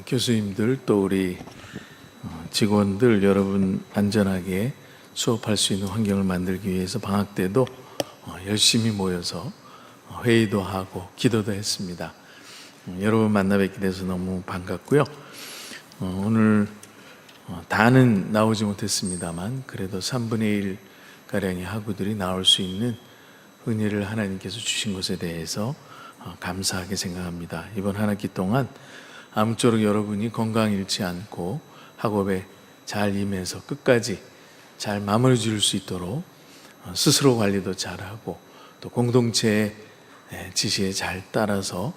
교수님들 또 우리 직원들 여러분 안전하게 수업할 수 있는 환경을 만들기 위해서 방학 때도 열심히 모여서 회의도 하고 기도도 했습니다. 여러분 만나 뵙게 돼서 너무 반갑고요. 오늘 다는 나오지 못했습니다만 그래도 3분의 1 가량의 학우들이 나올 수 있는 은혜를 하나님께서 주신 것에 대해서 감사하게 생각합니다. 이번 한 학기 동안 아무쪼록 여러분이 건강 잃지 않고 학업에 잘 임해서 끝까지 잘 마무리 지을 수 있도록 스스로 관리도 잘하고 또 공동체의 지시에 잘 따라서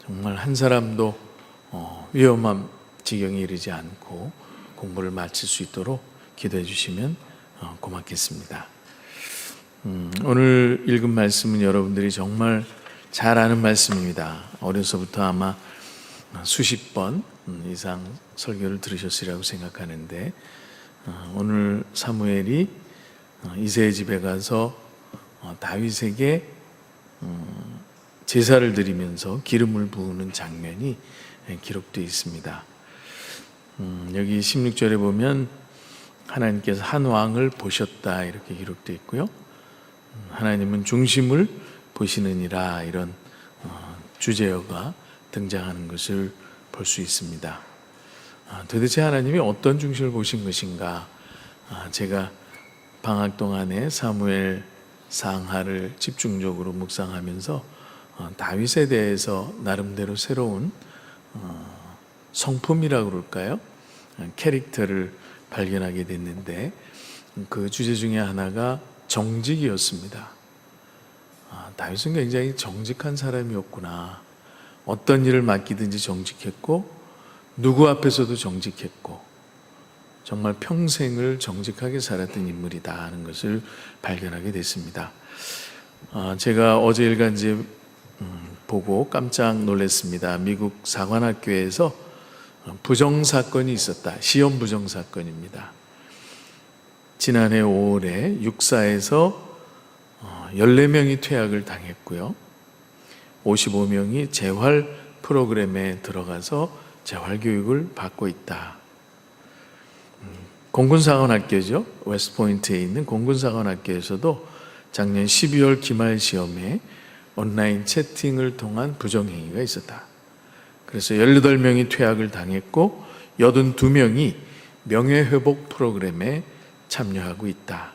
정말 한 사람도 위험한 지경에 이르지 않고 공부를 마칠 수 있도록 기도해 주시면 고맙겠습니다. 오늘 읽은 말씀은 여러분들이 정말 잘 아는 말씀입니다. 어려서부터 아마 수십 번 이상 설교를 들으셨으리라고 생각하는데 오늘 사무엘이 이새의 집에 가서 다윗에게 제사를 드리면서 기름을 부으는 장면이 기록되어 있습니다. 여기 16절에 보면 하나님께서 한 왕을 보셨다 이렇게 기록되어 있고요. 하나님은 중심을 보시느니라 이런 주제어가 등장하는 것을 볼 수 있습니다. 도대체 하나님이 어떤 중심을 보신 것인가? 제가 방학 동안에 사무엘 상하를 집중적으로 묵상하면서 다윗에 대해서 나름대로 새로운 성품이라고 그럴까요? 캐릭터를 발견하게 됐는데 그 주제 중에 하나가 정직이었습니다. 다윗은 굉장히 정직한 사람이었구나. 어떤 일을 맡기든지 정직했고 누구 앞에서도 정직했고 정말 평생을 정직하게 살았던 인물이다 하는 것을 발견하게 됐습니다. 제가 어제 일간지 보고 깜짝 놀랐습니다. 미국 사관학교에서 부정사건이 있었다. 시험 부정사건입니다. 지난해 5월에 육사에서 14명이 퇴학을 당했고요. 55명이 재활 프로그램에 들어가서 재활교육을 받고 있다. 공군사관학교죠. 웨스트포인트에 있는 공군사관학교에서도 작년 12월 기말 시험에 온라인 채팅을 통한 부정행위가 있었다. 그래서 18명이 퇴학을 당했고 82명이 명예회복 프로그램에 참여하고 있다.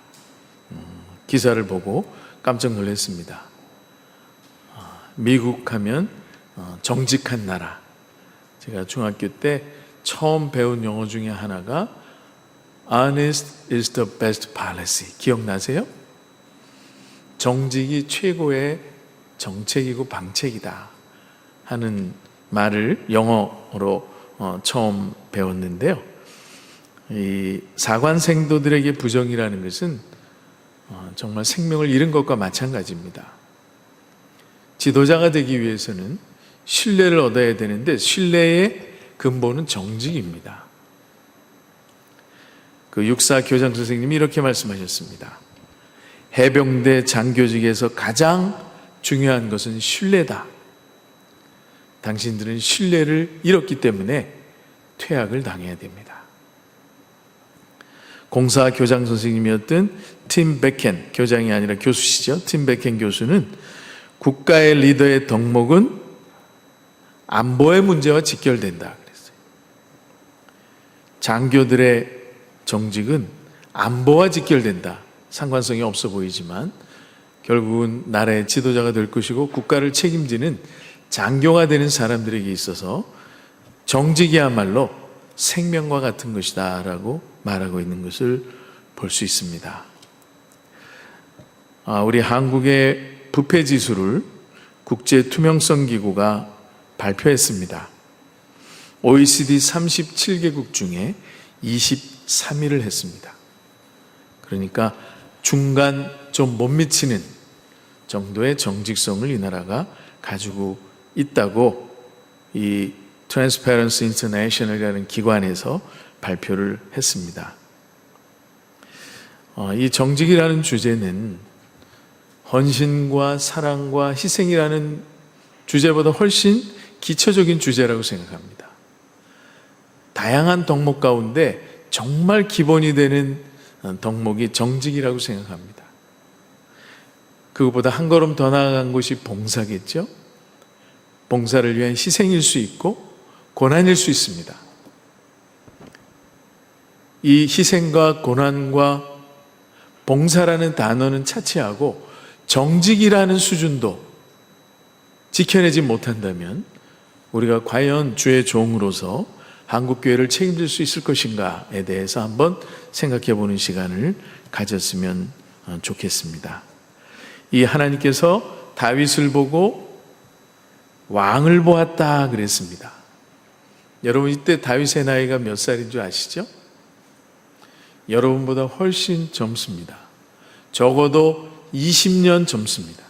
기사를 보고 깜짝 놀랐습니다. 미국 하면 정직한 나라. 제가 중학교 때 처음 배운 영어 중에 하나가 Honest is the best policy. 기억나세요? 정직이 최고의 정책이고 방책이다 하는 말을 영어로 처음 배웠는데요. 이 사관생도들에게 부정이라는 것은 정말 생명을 잃은 것과 마찬가지입니다. 지도자가 되기 위해서는 신뢰를 얻어야 되는데 신뢰의 근본은 정직입니다. 그 육사 교장 선생님이 이렇게 말씀하셨습니다. 해병대 장교직에서 가장 중요한 것은 신뢰다. 당신들은 신뢰를 잃었기 때문에 퇴학을 당해야 됩니다. 공사 교장 선생님이었던 팀 베켄 교장이 아니라 교수시죠. 팀 베켄 교수는 국가의 리더의 덕목은 안보의 문제와 직결된다 그랬어요. 장교들의 정직은 안보와 직결된다. 상관성이 없어 보이지만 결국은 나라의 지도자가 될 것이고 국가를 책임지는 장교가 되는 사람들에게 있어서 정직이야말로 생명과 같은 것이다 라고 말하고 있는 것을 볼 수 있습니다. 우리 한국의 부패 지수를 국제투명성기구가 발표했습니다. OECD 37개국 중에 23위를 했습니다. 그러니까 중간 좀 못 미치는 정도의 정직성을 이 나라가 가지고 있다고 이 Transparency International이라는 기관에서 발표를 했습니다. 이 정직이라는 주제는 헌신과 사랑과 희생이라는 주제보다 훨씬 기초적인 주제라고 생각합니다. 다양한 덕목 가운데 정말 기본이 되는 덕목이 정직이라고 생각합니다. 그것보다 한 걸음 더 나아간 것이 봉사겠죠. 봉사를 위한 희생일 수 있고 고난일 수 있습니다. 이 희생과 고난과 봉사라는 단어는 차치하고 정직이라는 수준도 지켜내지 못한다면 우리가 과연 주의 종으로서 한국교회를 책임질 수 있을 것인가에 대해서 한번 생각해 보는 시간을 가졌으면 좋겠습니다. 이 하나님께서 다윗을 보고 왕을 보았다 그랬습니다. 여러분, 이때 다윗의 나이가 몇 살인 줄 아시죠? 여러분보다 훨씬 젊습니다. 적어도 20년 젊습니다.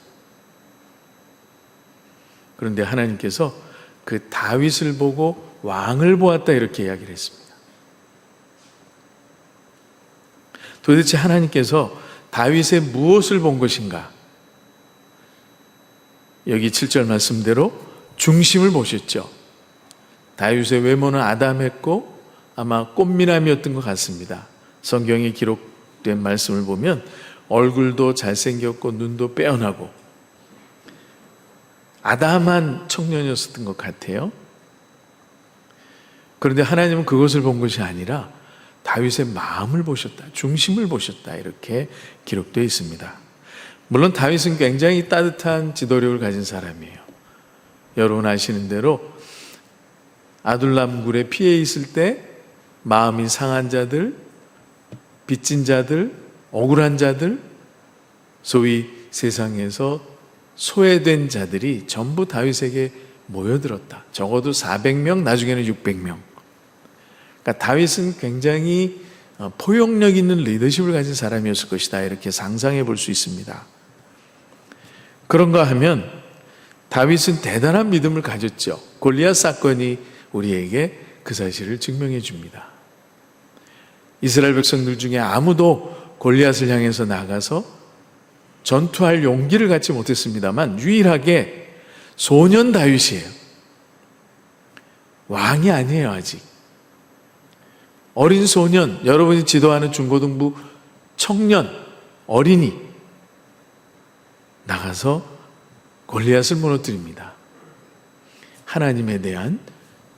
그런데 하나님께서 그 다윗을 보고 왕을 보았다 이렇게 이야기를 했습니다. 도대체 하나님께서 다윗의 무엇을 본 것인가? 여기 7절 말씀대로 중심을 보셨죠. 다윗의 외모는 아담했고 아마 꽃미남이었던 것 같습니다. 성경에 기록된 말씀을 보면 얼굴도 잘생겼고 눈도 빼어나고 아담한 청년이었던 것 같아요. 그런데 하나님은 그것을 본 것이 아니라 다윗의 마음을 보셨다, 중심을 보셨다 이렇게 기록되어 있습니다. 물론 다윗은 굉장히 따뜻한 지도력을 가진 사람이에요. 여러분 아시는 대로 아둘람 굴에 피해 있을 때 마음이 상한 자들, 빚진 자들, 억울한 자들, 소위 세상에서 소외된 자들이 전부 다윗에게 모여들었다. 적어도 400명, 나중에는 600명. 그러니까 다윗은 굉장히 포용력 있는 리더십을 가진 사람이었을 것이다. 이렇게 상상해 볼 수 있습니다. 그런가 하면 다윗은 대단한 믿음을 가졌죠. 골리앗 사건이 우리에게 그 사실을 증명해 줍니다. 이스라엘 백성들 중에 아무도 골리앗을 향해서 나가서 전투할 용기를 갖지 못했습니다만 유일하게 소년 다윗이에요. 왕이 아니에요, 아직. 어린 소년, 여러분이 지도하는 중고등부 청년, 어린이 나가서 골리앗을 무너뜨립니다. 하나님에 대한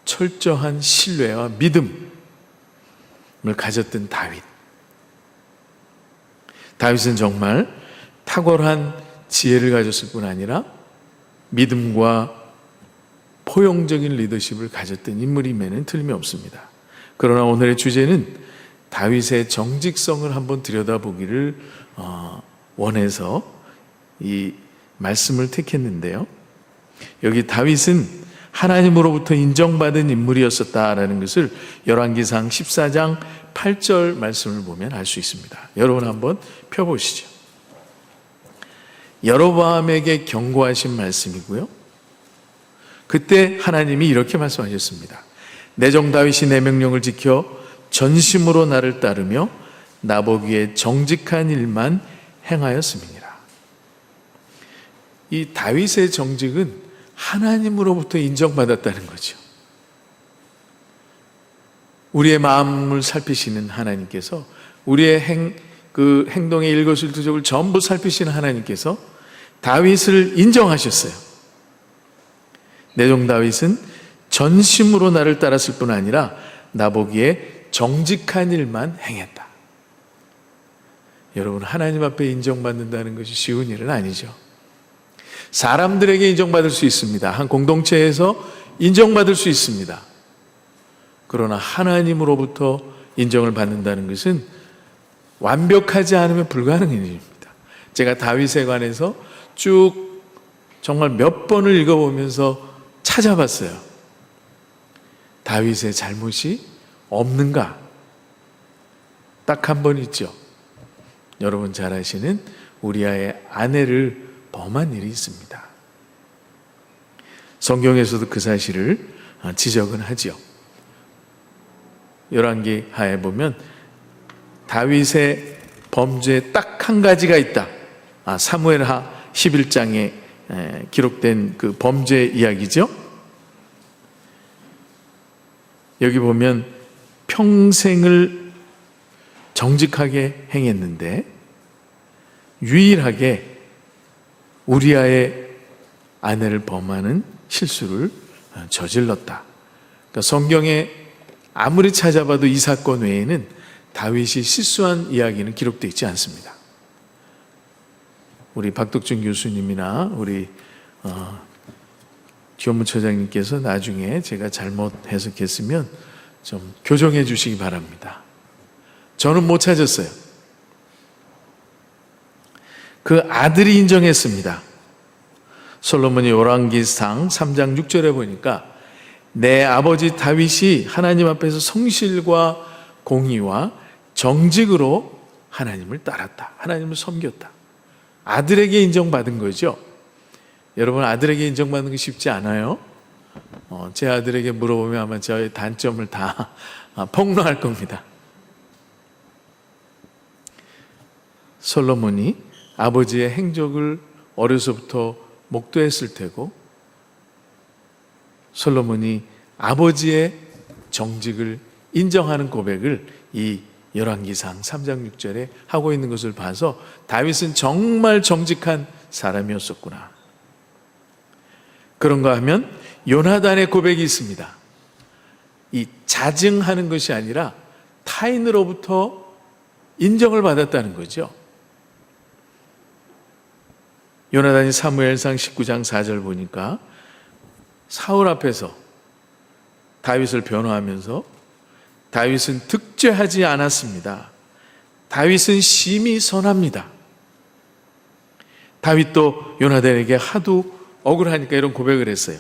철저한 신뢰와 믿음을 가졌던 다윗. 다윗은 정말 탁월한 지혜를 가졌을 뿐 아니라 믿음과 포용적인 리더십을 가졌던 인물임에는 틀림이 없습니다. 그러나 오늘의 주제는 다윗의 정직성을 한번 들여다보기를 원해서 이 말씀을 택했는데요. 여기 다윗은 하나님으로부터 인정받은 인물이었었다라는 것을 열왕기상 14장 8절 말씀을 보면 알 수 있습니다. 여러분 한번 펴보시죠. 여로보암에게 경고하신 말씀이고요. 그때 하나님이 이렇게 말씀하셨습니다. 내 종 다윗이 내 명령을 지켜 전심으로 나를 따르며 나보기에 정직한 일만 행하였음이니라. 이 다윗의 정직은 하나님으로부터 인정받았다는 거죠. 우리의 마음을 살피시는 하나님께서 우리의 행동의 일거수일투족을 전부 살피시는 하나님께서 다윗을 인정하셨어요. 내 종 다윗은 전심으로 나를 따랐을 뿐 아니라 나보기에 정직한 일만 행했다. 여러분, 하나님 앞에 인정받는다는 것이 쉬운 일은 아니죠. 사람들에게 인정받을 수 있습니다. 한 공동체에서 인정받을 수 있습니다. 그러나 하나님으로부터 인정을 받는다는 것은 완벽하지 않으면 불가능한 일입니다. 제가 다윗에 관해서 쭉 정말 몇 번을 읽어보면서 찾아봤어요. 다윗의 잘못이 없는가? 딱 한 번 있죠. 여러분 잘 아시는 우리아의 아내를 범한 일이 있습니다. 성경에서도 그 사실을 지적은 하죠. 열왕기 하에 보면 다윗의 범죄에 딱 한 가지가 있다. 사무엘하 11장에 기록된 그 범죄 이야기죠. 여기 보면 평생을 정직하게 행했는데 유일하게 우리아의 아내를 범하는 실수를 저질렀다. 그러니까 성경에 아무리 찾아봐도 이 사건 외에는 다윗이 실수한 이야기는 기록되어 있지 않습니다. 우리 박덕준 교수님이나 우리 교무처장님께서 나중에 제가 잘못 해석했으면 좀 교정해 주시기 바랍니다. 저는 못 찾았어요. 그 아들이 인정했습니다. 솔로몬이 열왕기상 3장 6절에 보니까 내 아버지 다윗이 하나님 앞에서 성실과 공의와 정직으로 하나님을 따랐다. 하나님을 섬겼다. 아들에게 인정받은 거죠. 여러분, 아들에게 인정받는 게 쉽지 않아요. 제 아들에게 물어보면 아마 저의 단점을 다 폭로할 겁니다. 솔로몬이 아버지의 행적을 어려서부터 목도했을 테고, 솔로몬이 아버지의 정직을 인정하는 고백을 이 열왕기상 3장 6절에 하고 있는 것을 봐서 다윗은 정말 정직한 사람이었었구나. 그런가 하면 요나단의 고백이 있습니다. 이 자증하는 것이 아니라 타인으로부터 인정을 받았다는 거죠. 요나단이 사무엘상 19장 4절 보니까 사울 앞에서 다윗을 변호하면서 다윗은 득죄하지 않았습니다. 다윗은 심히 선합니다. 다윗도 요나단에게 하도 억울하니까 이런 고백을 했어요.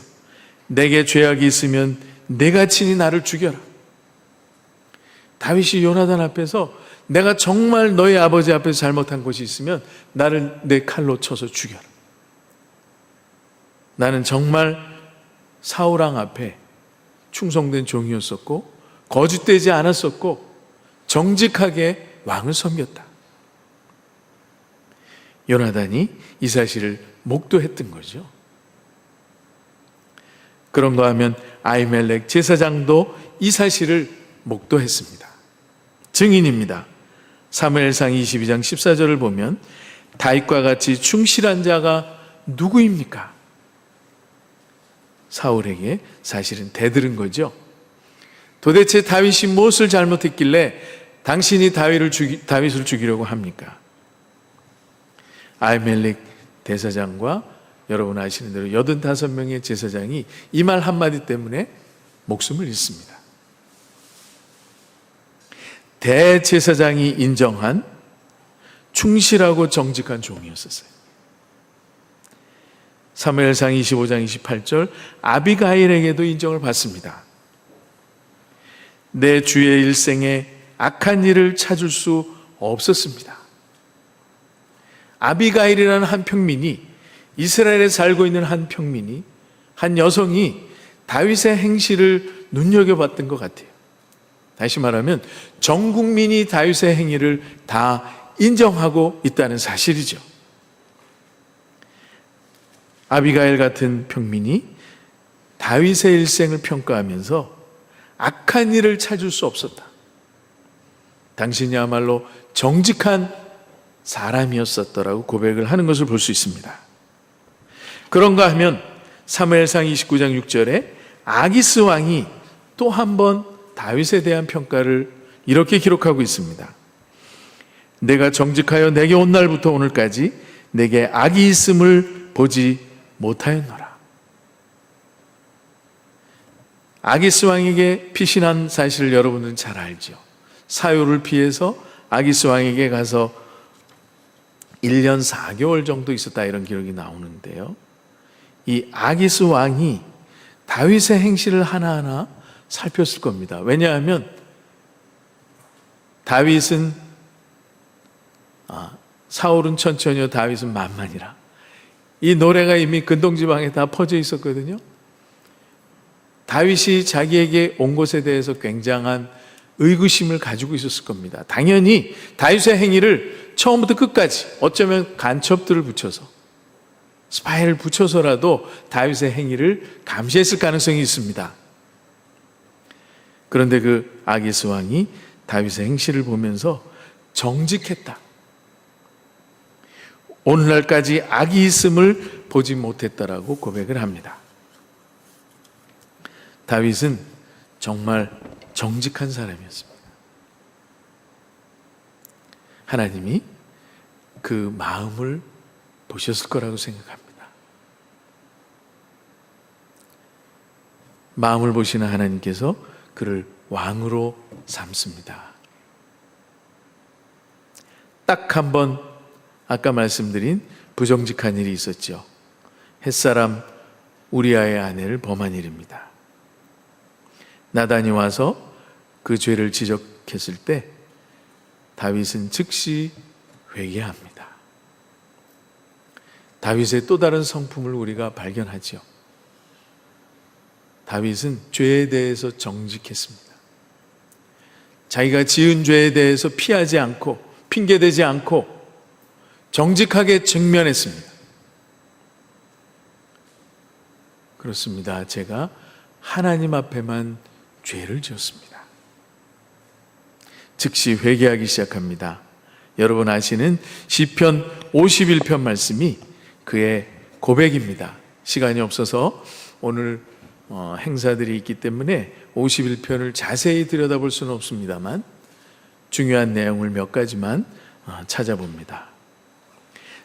내게 죄악이 있으면 내가 친히 나를 죽여라. 다윗이 요나단 앞에서 내가 정말 너희 아버지 앞에서 잘못한 것이 있으면 나를 내 칼로 쳐서 죽여라. 나는 정말 사울왕 앞에 충성된 종이었었고 거짓되지 않았었고 정직하게 왕을 섬겼다. 요나단이 이 사실을 목도했던 거죠. 그런가 하면 아히멜렉 제사장도 이 사실을 목도했습니다. 증인입니다. 사무엘상 22장 14절을 보면 다윗과 같이 충실한 자가 누구입니까? 사울에게 사실은 대들은 거죠. 도대체 다윗이 무엇을 잘못했길래 당신이 다윗을 죽이려고 합니까? 아히멜렉 대사장과 여러분 아시는 대로 85명의 제사장이 이 말 한마디 때문에 목숨을 잃습니다. 대제사장이 인정한 충실하고 정직한 종이었었어요. 사무엘상 25장 28절 아비가일에게도 인정을 받습니다. 내 주의 일생에 악한 일을 찾을 수 없었습니다. 아비가일이라는 한 평민이, 이스라엘에 살고 있는 한 평민이, 한 여성이 다윗의 행실을 눈여겨봤던 것 같아요. 다시 말하면 전 국민이 다윗의 행위를 다 인정하고 있다는 사실이죠. 아비가일 같은 평민이 다윗의 일생을 평가하면서 악한 일을 찾을 수 없었다. 당신이야말로 정직한 사람이었었더라고 고백을 하는 것을 볼 수 있습니다. 그런가 하면 사무엘상 29장 6절에 아기스 왕이 또 한 번 다윗에 대한 평가를 이렇게 기록하고 있습니다. 내가 정직하여 내게 온 날부터 오늘까지 내게 악이 있음을 보지 못하였노라. 아기스 왕에게 피신한 사실을 여러분들은 잘 알죠. 사유를 피해서 아기스 왕에게 가서 1년 4개월 정도 있었다 이런 기록이 나오는데요. 이 아기스 왕이 다윗의 행실을 하나하나 살폈을 겁니다. 왜냐하면 다윗은 사울은 천천히요 다윗은 만만이라 이 노래가 이미 근동지방에 다 퍼져 있었거든요. 다윗이 자기에게 온 것에 대해서 굉장한 의구심을 가지고 있었을 겁니다. 당연히 다윗의 행위를 처음부터 끝까지 어쩌면 간첩들을 붙여서 스파이를 붙여서라도 다윗의 행위를 감시했을 가능성이 있습니다. 그런데 그 아기스 왕이 다윗의 행실을 보면서 정직했다. 오늘날까지 악이 있음을 보지 못했다라고 고백을 합니다. 다윗은 정말 정직한 사람이었습니다. 하나님이 그 마음을 보셨을 거라고 생각합니다. 마음을 보시는 하나님께서 그를 왕으로 삼습니다. 딱 한 번 아까 말씀드린 부정직한 일이 있었죠. 햇사람 우리아의 아내를 범한 일입니다. 나단이 와서 그 죄를 지적했을 때 다윗은 즉시 회개합니다. 다윗의 또 다른 성품을 우리가 발견하죠. 다윗은 죄에 대해서 정직했습니다. 자기가 지은 죄에 대해서 피하지 않고 핑계대지 않고 정직하게 직면했습니다. 그렇습니다. 제가 하나님 앞에만 죄를 지었습니다. 즉시 회개하기 시작합니다. 여러분 아시는 시편 51편 말씀이 그의 고백입니다. 시간이 없어서 오늘 행사들이 있기 때문에 51편을 자세히 들여다볼 수는 없습니다만 중요한 내용을 몇 가지만 찾아봅니다.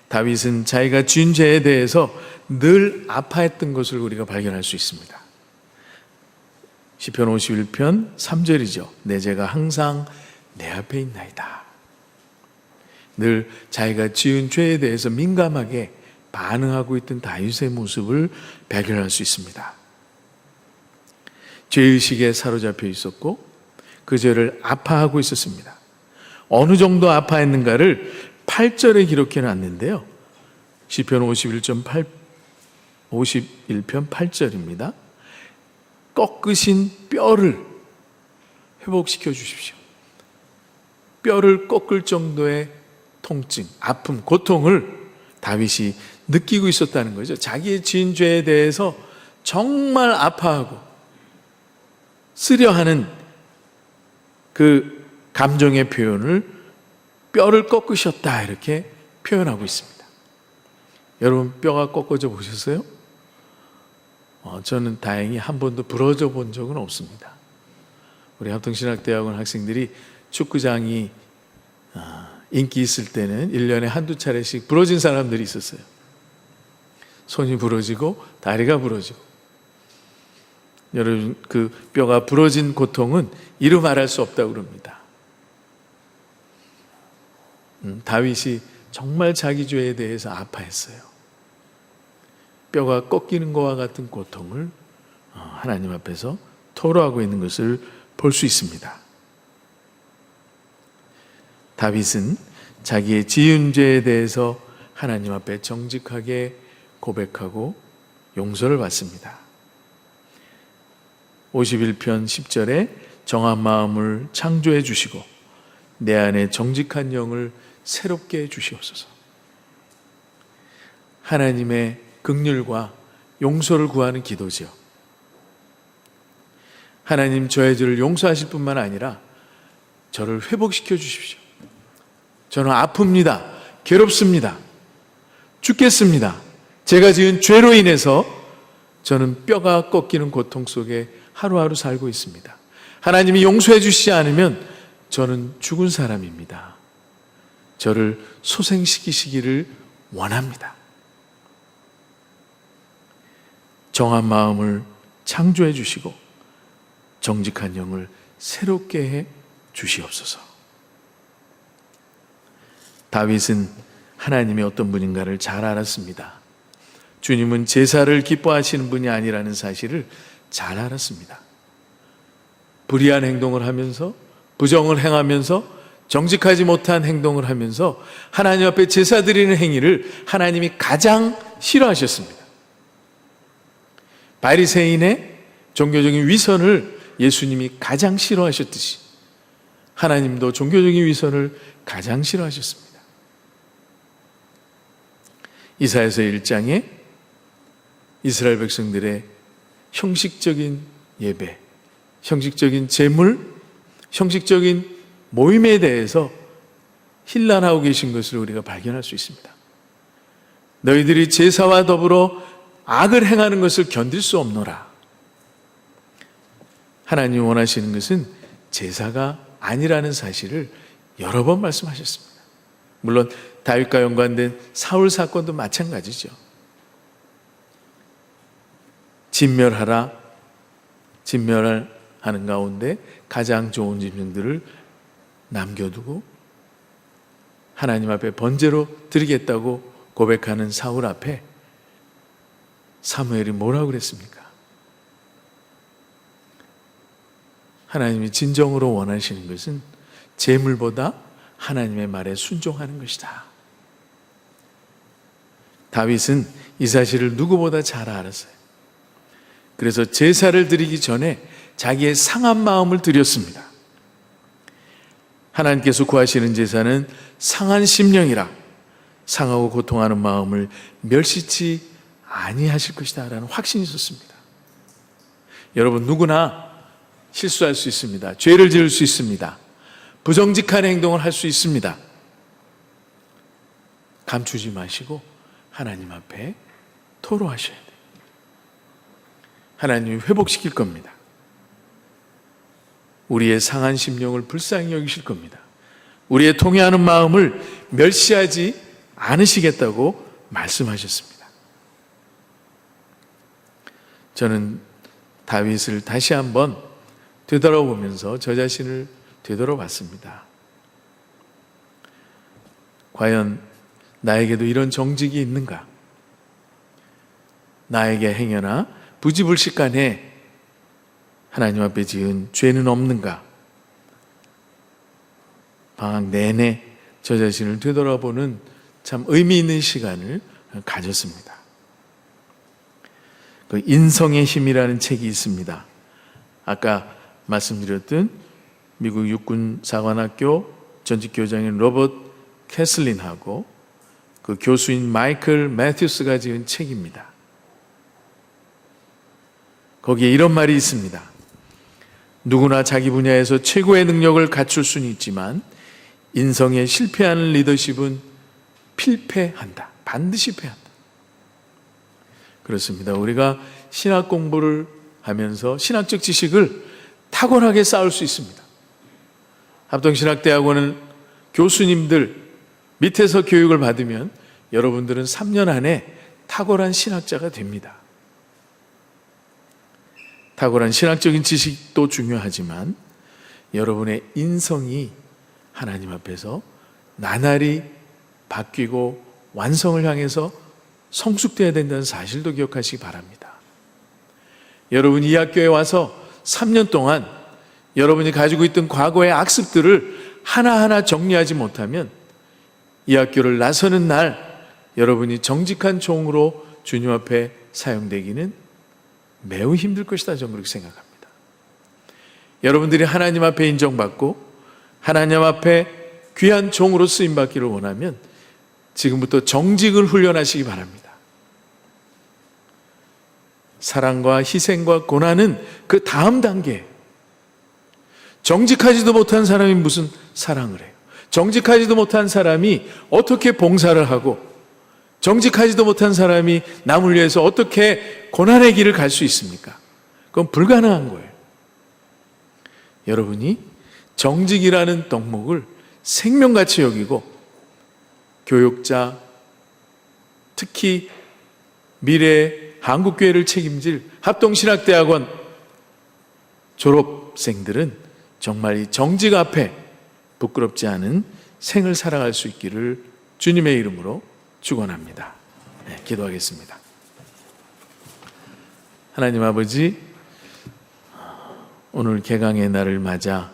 다윗은 자기가 지은 죄에 대해서 늘 아파했던 것을 우리가 발견할 수 있습니다. 시편 51편 3절이죠. 내 죄가 항상 내 앞에 있나이다. 늘 자기가 지은 죄에 대해서 민감하게 반응하고 있던 다윗의 모습을 발견할 수 있습니다. 죄의식에 사로잡혀 있었고 그 죄를 아파하고 있었습니다. 어느 정도 아파했는가를 8절에 기록해 놨는데요. 시편 51편 8절입니다. 꺾으신 뼈를 회복시켜 주십시오. 뼈를 꺾을 정도의 통증, 아픔, 고통을 다윗이 느끼고 있었다는 거죠. 자기의 지은 죄에 대해서 정말 아파하고 쓰려하는 그 감정의 표현을 뼈를 꺾으셨다 이렇게 표현하고 있습니다. 여러분 뼈가 꺾어져 보셨어요? 저는 다행히 한 번도 부러져 본 적은 없습니다. 우리 합동신학대학원 학생들이 축구장이 인기 있을 때는 1년에 한두 차례씩 부러진 사람들이 있었어요. 손이 부러지고 다리가 부러지고. 여러분 그 뼈가 부러진 고통은 이루 말할 수 없다고 그럽니다. 다윗이 정말 자기 죄에 대해서 아파했어요. 뼈가 꺾이는 것과 같은 고통을 하나님 앞에서 토로하고 있는 것을 볼 수 있습니다. 다윗은 자기의 지은 죄에 대해서 하나님 앞에 정직하게 고백하고 용서를 받습니다. 51편 10절에 정한 마음을 창조해 주시고 내 안에 정직한 영을 새롭게 해 주시옵소서. 하나님의 긍휼과 용서를 구하는 기도죠. 하나님 저의 죄를 용서하실 뿐만 아니라 저를 회복시켜 주십시오. 저는 아픕니다. 괴롭습니다. 죽겠습니다. 제가 지은 죄로 인해서 저는 뼈가 꺾이는 고통 속에 하루하루 살고 있습니다. 하나님이 용서해 주시지 않으면 저는 죽은 사람입니다. 저를 소생시키시기를 원합니다. 정한 마음을 창조해 주시고 정직한 영을 새롭게 해 주시옵소서. 다윗은 하나님이 어떤 분인가를 잘 알았습니다. 주님은 제사를 기뻐하시는 분이 아니라는 사실을 잘 알았습니다. 불의한 행동을 하면서 부정을 행하면서 정직하지 못한 행동을 하면서 하나님 앞에 제사 드리는 행위를 하나님이 가장 싫어하셨습니다. 바리새인의 종교적인 위선을 예수님이 가장 싫어하셨듯이 하나님도 종교적인 위선을 가장 싫어하셨습니다. 이사야서 1장에 이스라엘 백성들의 형식적인 예배, 형식적인 제물, 형식적인 모임에 대해서 힐난하고 계신 것을 우리가 발견할 수 있습니다. 너희들이 제사와 더불어 악을 행하는 것을 견딜 수 없노라. 하나님이 원하시는 것은 제사가 아니라는 사실을 여러 번 말씀하셨습니다. 물론 다윗과 연관된 사울 사건도 마찬가지죠. 진멸하라. 진멸하는 가운데 가장 좋은 짐승들을 남겨두고 하나님 앞에 번제로 드리겠다고 고백하는 사울 앞에 사무엘이 뭐라고 그랬습니까? 하나님이 진정으로 원하시는 것은 제물보다 하나님의 말에 순종하는 것이다. 다윗은 이 사실을 누구보다 잘 알았어요. 그래서 제사를 드리기 전에 자기의 상한 마음을 드렸습니다. 하나님께서 구하시는 제사는 상한 심령이라 상하고 고통하는 마음을 멸시치 아니하실 것이다 라는 확신이 있었습니다. 여러분, 누구나 실수할 수 있습니다. 죄를 지을 수 있습니다. 부정직한 행동을 할 수 있습니다. 감추지 마시고 하나님 앞에 토로하셔야 돼요. 하나님이 회복시킬 겁니다. 우리의 상한 심령을 불쌍히 여기실 겁니다. 우리의 통회하는 마음을 멸시하지 않으시겠다고 말씀하셨습니다. 저는 다윗을 다시 한번 되돌아보면서 저 자신을 되돌아봤습니다. 과연 나에게도 이런 정직이 있는가? 나에게 행여나 부지불식간에 하나님 앞에 지은 죄는 없는가? 방학 내내 저 자신을 되돌아보는 참 의미 있는 시간을 가졌습니다. 그 인성의 힘이라는 책이 있습니다. 아까 말씀드렸던 미국 육군 사관학교 전직 교장인 로버트 캐슬린하고 그 교수인 마이클 매튜스가 지은 책입니다. 거기에 이런 말이 있습니다. 누구나 자기 분야에서 최고의 능력을 갖출 수는 있지만 인성에 실패하는 리더십은 필패한다. 반드시 패한다. 그렇습니다. 우리가 신학 공부를 하면서 신학적 지식을 탁월하게 쌓을 수 있습니다. 합동신학대학원은 교수님들 밑에서 교육을 받으면 여러분들은 3년 안에 탁월한 신학자가 됩니다. 탁월한 신학적인 지식도 중요하지만 여러분의 인성이 하나님 앞에서 나날이 바뀌고 완성을 향해서 성숙되어야 된다는 사실도 기억하시기 바랍니다. 여러분이 이 학교에 와서 3년 동안 여러분이 가지고 있던 과거의 악습들을 하나하나 정리하지 못하면 이 학교를 나서는 날 여러분이 정직한 종으로 주님 앞에 사용되기는 매우 힘들 것이다. 저는 그렇게 생각합니다. 여러분들이 하나님 앞에 인정받고 하나님 앞에 귀한 종으로 쓰임받기를 원하면 지금부터 정직을 훈련하시기 바랍니다. 사랑과 희생과 고난은 그 다음 단계. 정직하지도 못한 사람이 무슨 사랑을 해요? 정직하지도 못한 사람이 어떻게 봉사를 하고 정직하지도 못한 사람이 남을 위해서 어떻게 고난의 길을 갈 수 있습니까? 그건 불가능한 거예요. 여러분이 정직이라는 덕목을 생명같이 여기고 교육자, 특히 미래 한국교회를 책임질 합동신학대학원 졸업생들은 정말 이 정직 앞에 부끄럽지 않은 생을 살아갈 수 있기를 주님의 이름으로 축원합니다. 네, 기도하겠습니다. 하나님 아버지, 오늘 개강의 날을 맞아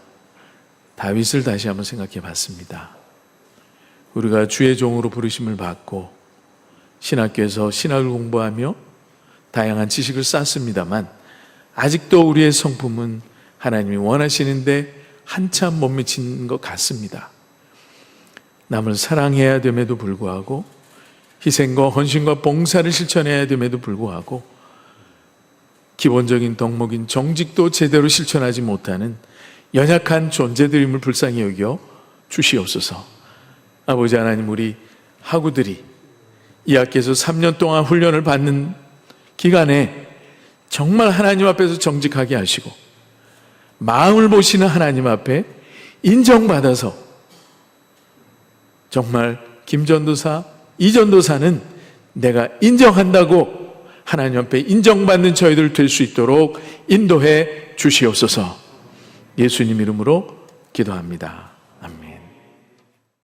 다윗을 다시 한번 생각해 봤습니다. 우리가 주의 종으로 부르심을 받고 신학교에서 신학을 공부하며 다양한 지식을 쌓습니다만 아직도 우리의 성품은 하나님이 원하시는데 한참 못 미친 것 같습니다. 남을 사랑해야 됨에도 불구하고 희생과 헌신과 봉사를 실천해야 됨에도 불구하고 기본적인 덕목인 정직도 제대로 실천하지 못하는 연약한 존재들임을 불쌍히 여겨 주시옵소서. 아버지 하나님, 우리 학우들이 이 학교에서 3년 동안 훈련을 받는 기간에 정말 하나님 앞에서 정직하게 하시고 마음을 보시는 하나님 앞에 인정받아서 정말 김전도사, 이전도사는 내가 인정한다고 하나님 앞에 인정받는 저희들 될 수 있도록 인도해 주시옵소서. 예수님 이름으로 기도합니다.